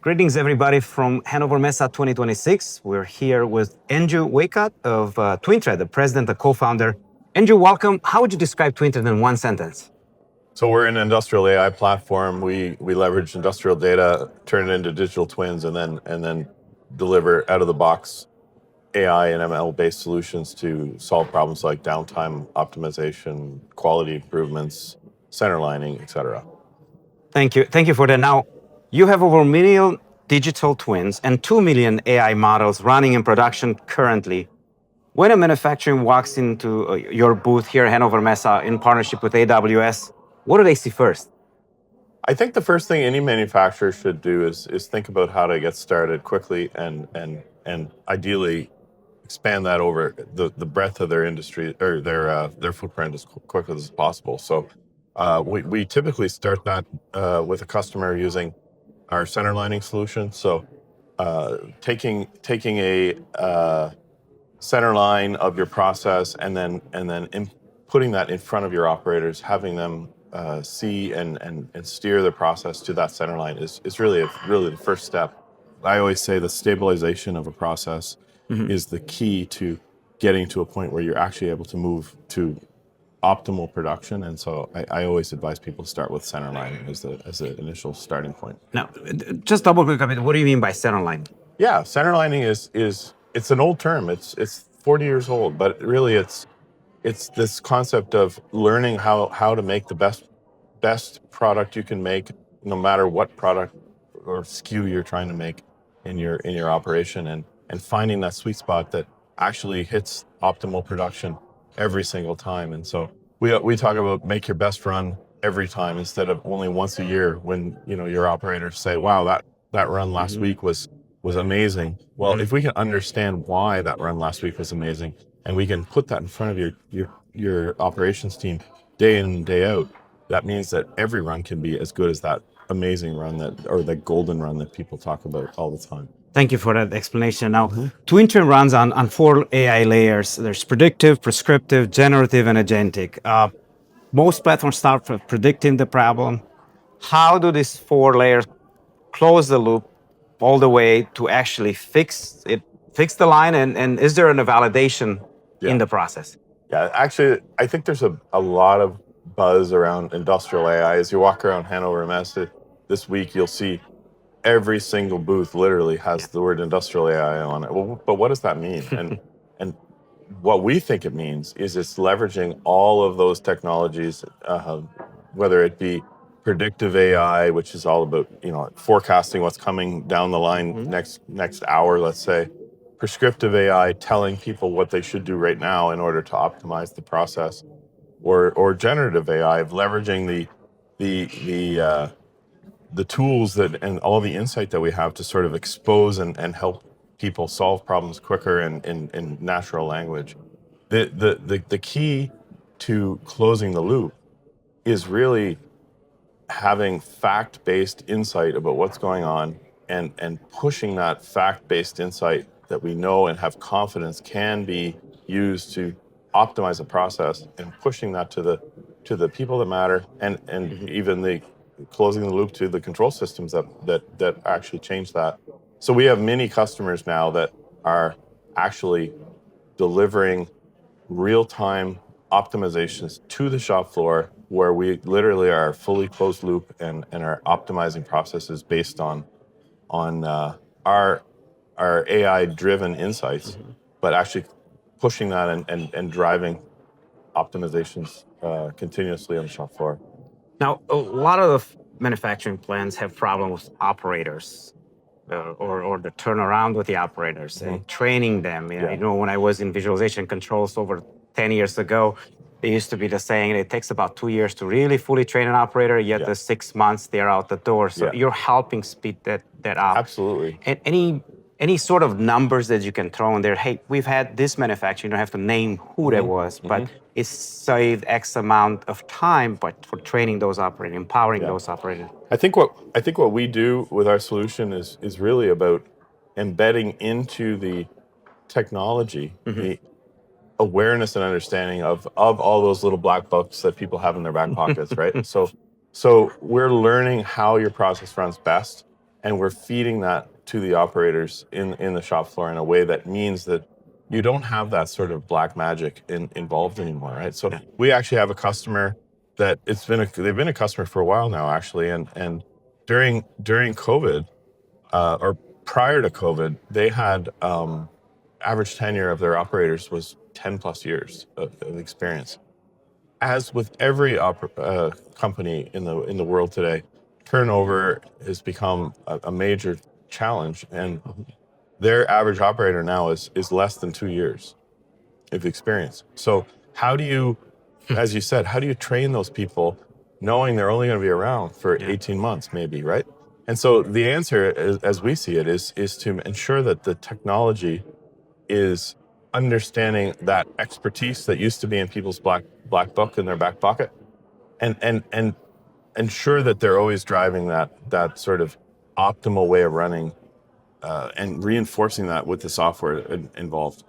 Greetings, everybody, from Hannover Messe 2026. We're here with Andrew Waycott of TwinThread, the president and co-founder. Andrew, welcome. How would you describe TwinThread in one sentence? So we're an industrial AI platform. We leverage industrial data, turn it into digital twins, and then deliver out of the box AI and ML-based solutions to solve problems like downtime optimization, quality improvements, center lining, et cetera. Thank you for that. Now, you have over 1 million digital twins and 2 million AI models running in production currently. When a manufacturer walks into your booth here at Hannover Messe in partnership with AWS, what do they see first? I think the first thing any manufacturer should do is think about how to get started quickly and ideally expand that over the breadth of their industry or their footprint as quickly as possible. So we typically start that with a customer using our center lining solution. So taking a center line of your process and then putting that in front of your operators, having them see and steer the process to that center line is really the first step. I always say the stabilization of a process is the key to getting to a point where you're actually able to move to optimal production. And so I always advise people to start with center lining as the initial starting point. Now, just double click a bit. What do you mean by center line? Yeah, center lining is it's an old term. It's 40 years old, but really it's this concept of learning how to make the best product you can make, no matter what product or SKU you're trying to make in your operation, and finding that sweet spot that actually hits optimal production every single time. And so we talk about make your best run every time instead of only once a year when your operators say, wow, that run last week was amazing. Well, if we can understand why that run last week was amazing, and we can put that in front of your operations team day in and day out, that means that every run can be as good as that amazing run or the golden run that people talk about all the time. Thank you for that explanation. Now, TwinThread runs on 4 AI layers. There's Predictive, Prescriptive, Generative, and Agentic. Most platforms start with predicting the problem. How do these 4 layers close the loop all the way to actually fix the line? And is there a validation in the process? Yeah, actually, I think there's a lot of buzz around industrial AI. As you walk around Hannover Messe this week, you'll see every single booth literally has the word industrial AI on it. Well, but what does that mean? And what we think it means is it's leveraging all of those technologies, whether it be predictive AI, which is all about forecasting what's coming down the line next hour, let's say. Prescriptive AI, telling people what they should do right now in order to optimize the process, or generative AI, of leveraging the tools and all the insight that we have to sort of expose and help people solve problems quicker in natural language. The key to closing the loop is really having fact-based insight about what's going on and pushing that fact-based insight that we know and have confidence can be used to optimize a process, and pushing that to the people that matter, and even the closing the loop to the control systems that actually change that. So we have many customers now that are actually delivering real-time optimizations to the shop floor, where we literally are fully closed loop and are optimizing processes based on our AI-driven insights, but actually pushing that and driving optimizations continuously on the shop floor. Now, a lot of manufacturing plants have problems with operators or the turnaround with the operators and training them. When I was in visualization controls over 10 years ago, it used to be the saying it takes about 2 years to really fully train an operator, yet the 6 months they're out the door. So you're helping speed that up. Absolutely. And any sort of numbers that you can throw in there? Hey, we've had this manufacturer, you don't have to name who that was, but it saved X amount of time, but for training those operators, empowering those operators. I think what we do with our solution is really about embedding into the technology the awareness and understanding of all those little black books that people have in their back pockets, right? So we're learning how your process runs best, and we're feeding that to the operators in the shop floor in a way that means that you don't have that sort of black magic involved anymore, right? So we actually have a customer that they've been a customer for a while now, actually, and during COVID or prior to COVID, they had average tenure of their operators was 10 plus years of experience. As with every company in the world today, turnover has become a major challenge, and their average operator now is less than 2 years of experience. So how do you, as you said, how do you train those people knowing they're only going to be around for 18 months maybe, right? And so the answer, as we see it, is to ensure that the technology is understanding that expertise that used to be in people's black book in their back pocket, and ensure that they're always driving that sort of optimal way of running, and reinforcing that with the software involved.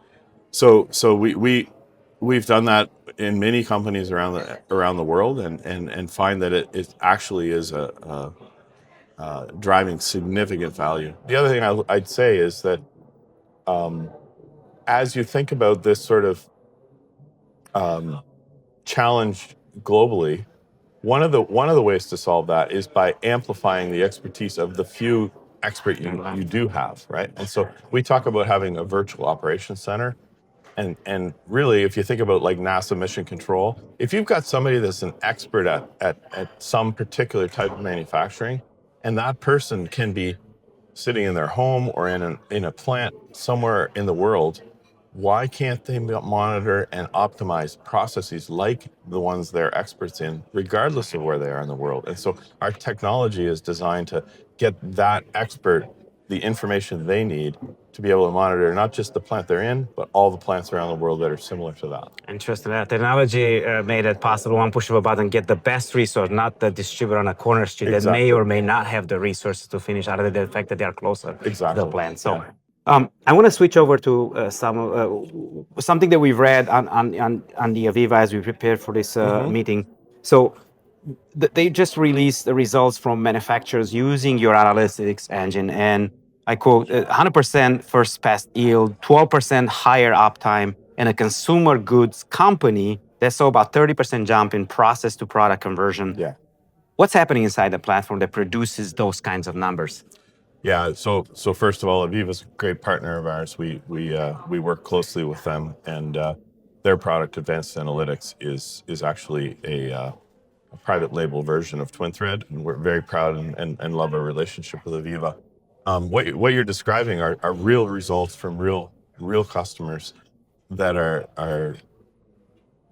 So we've done that in many companies around the world, and find that it actually is driving significant value. The other thing I'd say is that as you think about this sort of challenge globally, one of the ways to solve that is by amplifying the expertise of the few expert you do have, right? And so we talk about having a virtual operations center. And really, if you think about like NASA mission control, if you've got somebody that's an expert at some particular type of manufacturing, and that person can be sitting in their home or in a plant somewhere in the world, why can't they monitor and optimize processes like the ones they're experts in, regardless of where they are in the world? And so our technology is designed to get that expert the information they need to be able to monitor not just the plant they're in, but all the plants around the world that are similar to that. Interesting. That technology made it possible, one push of a button, get the best resource, not the distributor on a corner street that may or may not have the resources to finish, other than the fact that they are closer to the plant. So I want to switch over to something that we've read on the AVEVA as we prepare for this meeting. So they just released the results from manufacturers using your analytics engine, and I quote, 100% first pass yield, 12% higher uptime, and a consumer goods company that saw about 30% jump in process to product conversion. Yeah. What's happening inside the platform that produces those kinds of numbers? Yeah. So first of all, AVEVA's a great partner of ours. We work closely with them, and their product, Advanced Analytics, is actually a private label version of TwinThread, and we're very proud and love our relationship with AVEVA. What you're describing are real results from real customers that are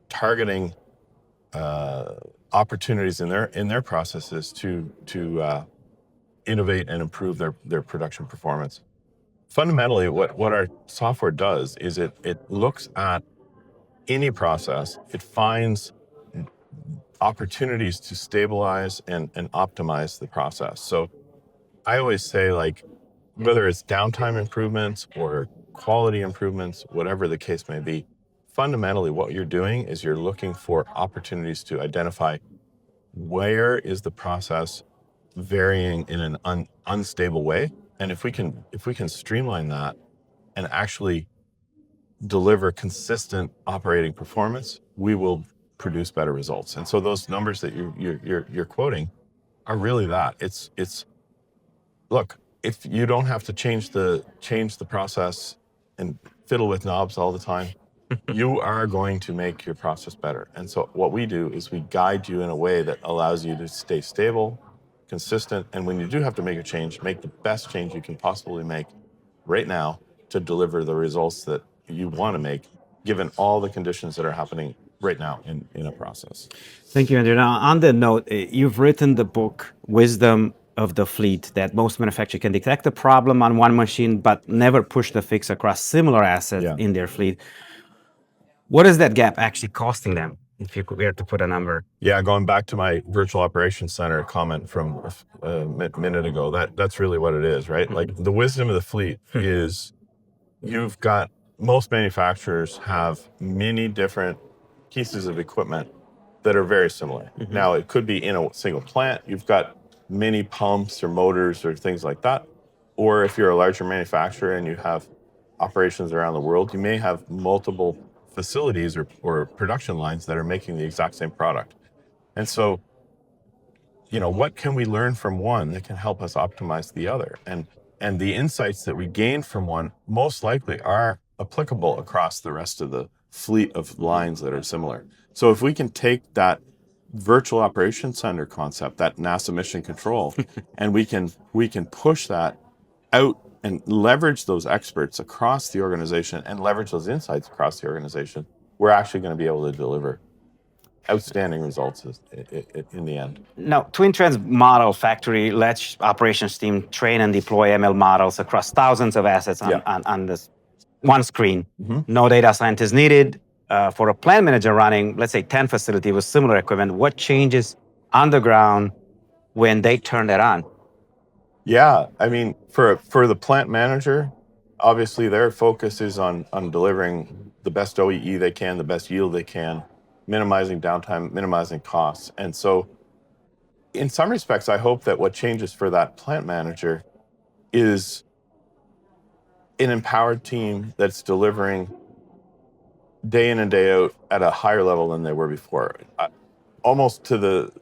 targeting opportunities in their processes to innovate and improve their production performance. Fundamentally, what our software does is it looks at any process, it finds opportunities to stabilize and optimize the process. So I always say, like, whether it's downtime improvements or quality improvements, whatever the case may be, fundamentally what you're doing is you're looking for opportunities to identify where is the process varying in an unstable way. And if we can streamline that and actually deliver consistent operating performance, we will produce better results. And so those numbers that you're quoting are really that. It's look, if you don't have to change the process and fiddle with knobs all the time, you are going to make your process better. And so what we do is we guide you in a way that allows you to stay stable, consistent, and when you do have to make a change, make the best change you can possibly make right now to deliver the results that you want to make, given all the conditions that are happening right now in a process. Thank you, Andrew. Now, on that note, you've written the book, Wisdom of the Fleet, that most manufacturers can detect a problem on one machine, but never push the fix across similar assets in their fleet. What is that gap actually costing them, if you were to put a number? Yeah, going back to my virtual operations center comment from a minute ago, that's really what it is, right? Like, the wisdom of the fleet is you've got, most manufacturers have many different pieces of equipment that are very similar. Now, it could be in a single plant. You've got mini pumps or motors or things like that. Or if you're a larger manufacturer and you have operations around the world, you may have multiple facilities or production lines that are making the exact same product. And so, what can we learn from one that can help us optimize the other? And the insights that we gain from one most likely are applicable across the rest of the fleet of lines that are similar. So if we can take that virtual operations center concept, that NASA mission control, and we can push that out and leverage those experts across the organization and leverage those insights across the organization, we're actually going to be able to deliver outstanding results in the end. Now, TwinThread's model factory lets operations team train and deploy ML models across thousands of assets on this one screen. No data scientist needed. For a plant manager running, let's say, 10 facilities with similar equipment, what changes on the ground when they turn that on? Yeah, I mean, for the plant manager, obviously their focus is on delivering the best OEE they can, the best yield they can, minimizing downtime, minimizing costs. And so in some respects, I hope that what changes for that plant manager is an empowered team that's delivering day in and day out at a higher level than they were before. Almost to the,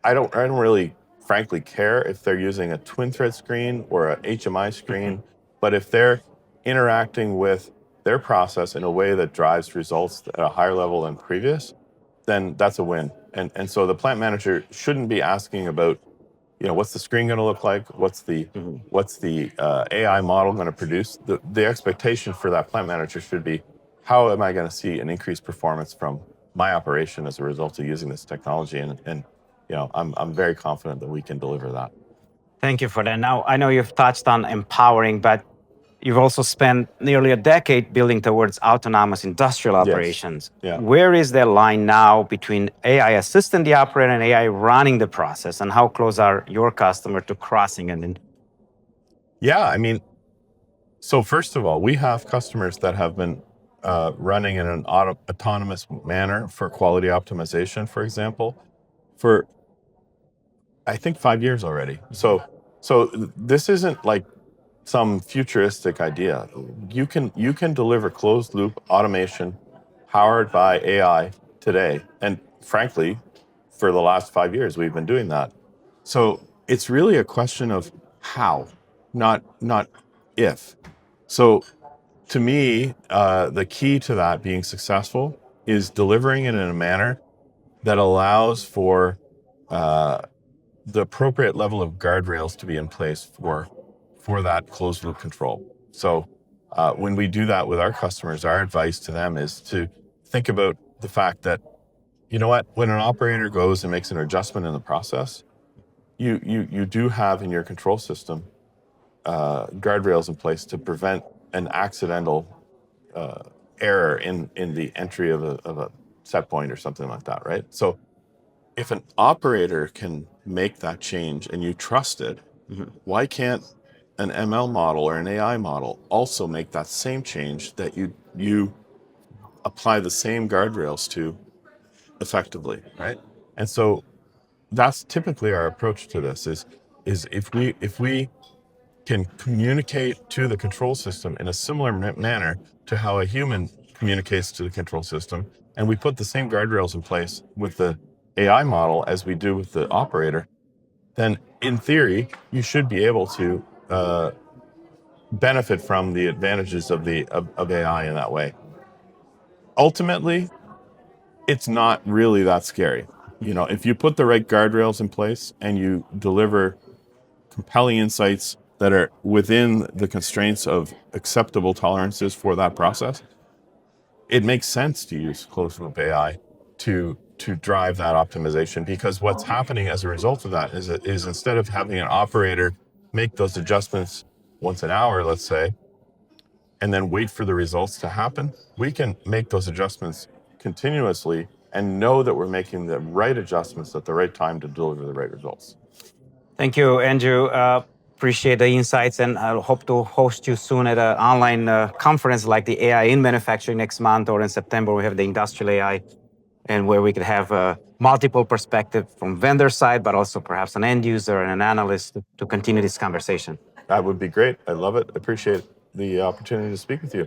I don't really frankly care if they're using a TwinThread screen or a HMI screen, but if they're interacting with their process in a way that drives results at a higher level than previous, then that's a win. And so the plant manager shouldn't be asking about, what's the screen going to look like? What's the AI model going to produce? The expectation for that plant manager should be, how am I going to see an increased performance from my operation as a result of using this technology? And I'm very confident that we can deliver that. Thank you for that. Now, I know you've touched on empowering, but you've also spent nearly a decade building towards autonomous industrial operations. Yeah. Where is that line now between AI assisting the operator and AI running the process? And how close are your customers to crossing it? Yeah, I mean, so first of all, we have customers that have been running in an autonomous manner for quality optimization, for example, for I think 5 years already. So this isn't like some futuristic idea. You can deliver closed loop automation powered by AI today. And frankly, for the last 5 years, we've been doing that. So it's really a question of how, not if. So to me, the key to that being successful is delivering it in a manner that allows for the appropriate level of guardrails to be in place for that closed loop control. So when we do that with our customers, our advice to them is to think about the fact that, when an operator goes and makes an adjustment in the process, you do have in your control system guardrails in place to prevent an accidental error in the entry of a set point or something like that, right? So if an operator can make that change and you trust it, why can't an ML model or an AI model also make that same change that you apply the same guardrails to effectively, right? And so that's typically our approach to this is if we can communicate to the control system in a similar manner to how a human communicates to the control system, and we put the same guardrails in place with the AI model as we do with the operator, then in theory, you should be able to benefit from the advantages of AI in that way. Ultimately, it's not really that scary. If you put the right guardrails in place and you deliver compelling insights that are within the constraints of acceptable tolerances for that process, it makes sense to use closed loop AI to drive that optimization, because what's happening as a result of that is instead of having an operator make those adjustments once an hour, let's say, and then wait for the results to happen, we can make those adjustments continuously and know that we're making the right adjustments at the right time to deliver the right results. Thank you, Andrew. Appreciate the insights, and I hope to host you soon at an online conference like the AI in Manufacturing next month, or in September we have the Industrial AI and where we could have multiple perspectives from vendor side, but also perhaps an end user and an analyst to continue this conversation. That would be great. I love it. Appreciate the opportunity to speak with you.